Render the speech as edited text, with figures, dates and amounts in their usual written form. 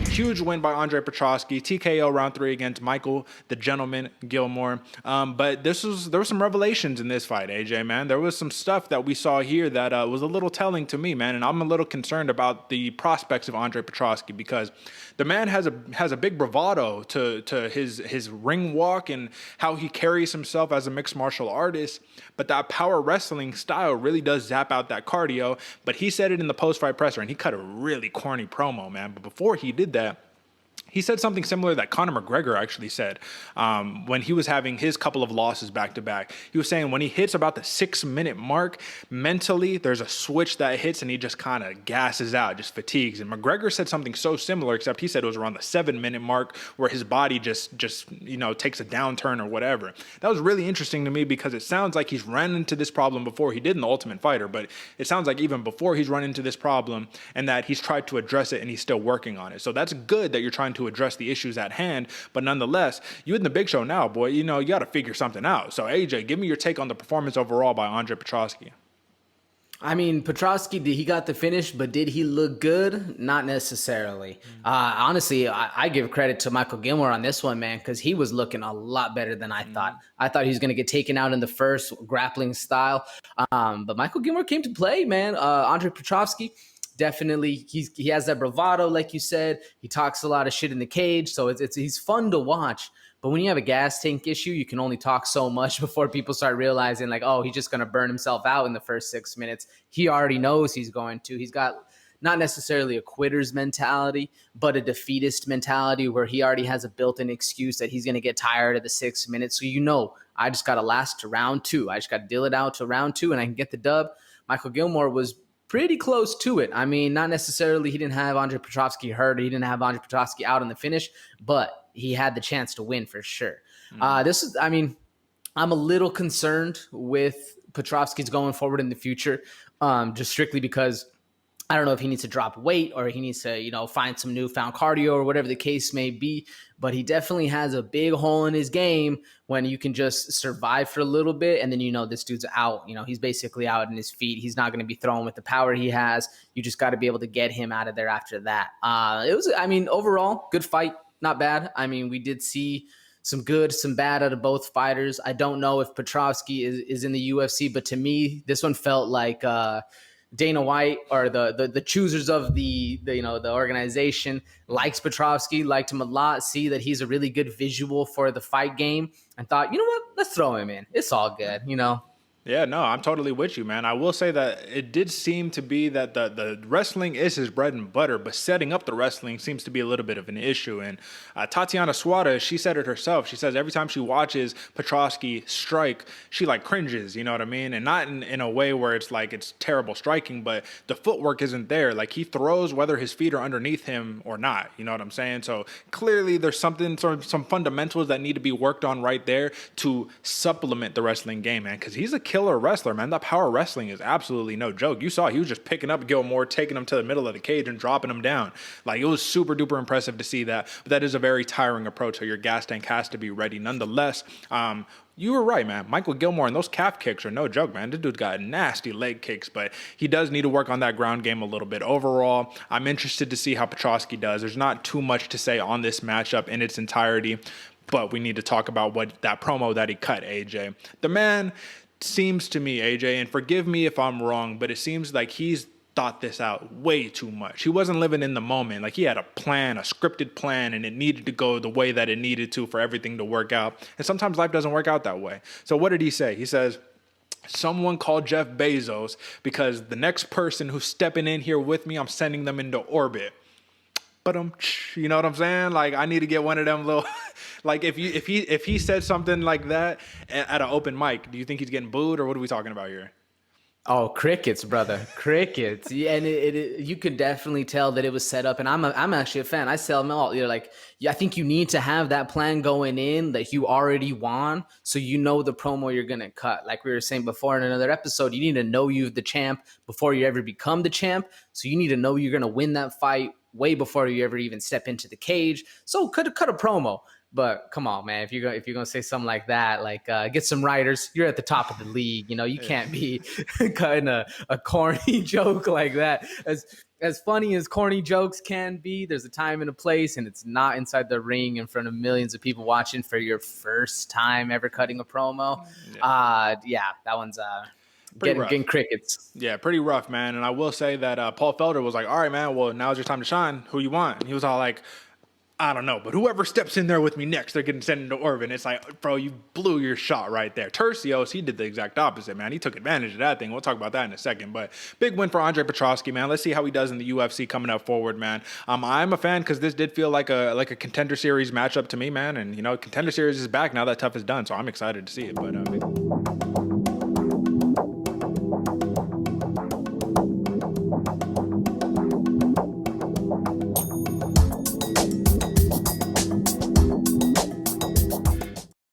Huge win by Andre Petroski, TKO round 3 against Michael the Gentleman Gillmore. But there were some revelations in this fight, AJ, man. There was some stuff that we saw here that was a little telling to me, man. And I'm a little concerned about the prospects of Andre Petroski because the man has a big bravado to his ring walk and how he carries himself as a mixed martial artist. But that power wrestling style really does zap out that cardio. But he said it in the post-fight presser, and he cut a really corny promo, man. But before he did that, he said something similar that Conor McGregor actually said when he was having his couple of losses back to back. He was saying when he hits about the 6-minute mark, mentally there's a switch that hits and he just kind of gasses out, just fatigues. And McGregor said something so similar, except he said it was around the 7-minute mark where his body just takes a downturn or whatever. That was really interesting to me because it sounds like he's run into this problem before. He did in The Ultimate Fighter, but it sounds like even before he's run into this problem and that he's tried to address it and he's still working on it. So that's good that you're trying to address the issues at hand, but nonetheless, you in the big show now, boy, you got to figure something out. So AJ, give me your take on the performance overall by Andre Petroski. I mean, Petroski, he got the finish, but did he look good? Not necessarily. Honestly, I give credit to Michael Gillmore on this one, man, because he was looking a lot better than I thought. I thought he was going to get taken out in the first grappling style, but Michael Gillmore came to play, man. Andre Petroski, definitely, he has that bravado, like you said. He talks a lot of shit in the cage, so he's fun to watch. But when you have a gas tank issue, you can only talk so much before people start realizing, like, oh, he's just going to burn himself out in the first 6 minutes. He already knows he's going to. He's got not necessarily a quitter's mentality, but a defeatist mentality where he already has a built-in excuse that he's going to get tired of the 6 minutes. So I just got to last to round 2. I just got to deal it out to round 2, and I can get the dub. Michael Gillmore was pretty close to it. I mean, not necessarily he didn't have Andre Petroski hurt. He didn't have Andre Petroski out in the finish, but he had the chance to win for sure. I'm a little concerned with Petrovski's going forward in the future, just strictly because I don't know if he needs to drop weight or he needs to, find some newfound cardio or whatever the case may be. But he definitely has a big hole in his game when you can just survive for a little bit and then this dude's out. He's basically out in his feet. He's not going to be throwing with the power he has. You just got to be able to get him out of there after that. Overall, good fight. Not bad. I mean, we did see some good, some bad out of both fighters. I don't know if Petroski is in the UFC, but to me, this one felt like Dana White or the choosers of the organization likes Petroski, liked him a lot, see that he's a really good visual for the fight game, and thought, you know what, let's throw him in. It's all good, Yeah, no, I'm totally with you, man. I will say that it did seem to be that the wrestling is his bread and butter, but setting up the wrestling seems to be a little bit of an issue. And Tatiana Suarez, she said it herself. She says every time she watches Petroski strike, she cringes, you know what I mean? And not in a way where it's like it's terrible striking, but the footwork isn't there. Like he throws whether his feet are underneath him or not, you know what I'm saying? So clearly there's some fundamentals that need to be worked on right there to supplement the wrestling game, man, because he's a killer wrestler, man. That power wrestling is absolutely no joke. You saw he was just picking up Gillmore, taking him to the middle of the cage and dropping him down. Like, it was super duper impressive to see that. But that is a very tiring approach, so your gas tank has to be ready. Nonetheless, you were right, man. Michael Gillmore and those calf kicks are no joke, man. This dude's got nasty leg kicks, but he does need to work on that ground game a little bit. Overall, I'm interested to see how Petroski does. There's not too much to say on this matchup in its entirety, but we need to talk about what that promo that he cut, AJ. The man seems to me, AJ, and forgive me if I'm wrong, but it seems like he's thought this out way too much. He wasn't living in the moment. Like, he had a plan, a scripted plan, and it needed to go the way that it needed to for everything to work out. And sometimes life doesn't work out that way. So what did he say? He says, someone called Jeff Bezos because the next person who's stepping in here with me, I'm sending them into orbit. But you know what I'm saying? Like, I need to get one of them little like if he said something like that at an open mic, do you think he's getting booed or what are we talking about here? Oh, crickets, brother, crickets. Yeah, and you could definitely tell that it was set up. And I'm actually a fan. I sell them all. I think you need to have that plan going in that you already won, so you know the promo you're gonna cut. Like we were saying before in another episode, you need to know you're the champ before you ever become the champ. So you need to know you're gonna win that fight way before you ever even step into the cage. So cut a promo. But come on, man, if you're gonna say something like that, like get some writers. You're at the top of the league. You know, you can't be cutting a corny joke like that. As funny as corny jokes can be, there's a time and a place, and it's not inside the ring in front of millions of people watching for your first time ever cutting a promo. Yeah, that one's getting crickets. Yeah, pretty rough, man. And I will say that Paul Felder was like, all right, man, well, now's your time to shine. Who you want? And he was all like, I don't know, but whoever steps in there with me next, they're getting sent into Orvin. It's like, bro, you blew your shot right there. Tercios, he did the exact opposite, man. He took advantage of that thing. We'll talk about that in a second. But big win for Andre Petroski, man. Let's see how he does in the UFC coming up forward, man. I'm a fan because this did feel like a contender series matchup to me, man. And, you know, contender series is back now that Tough is done, so I'm excited to see it. But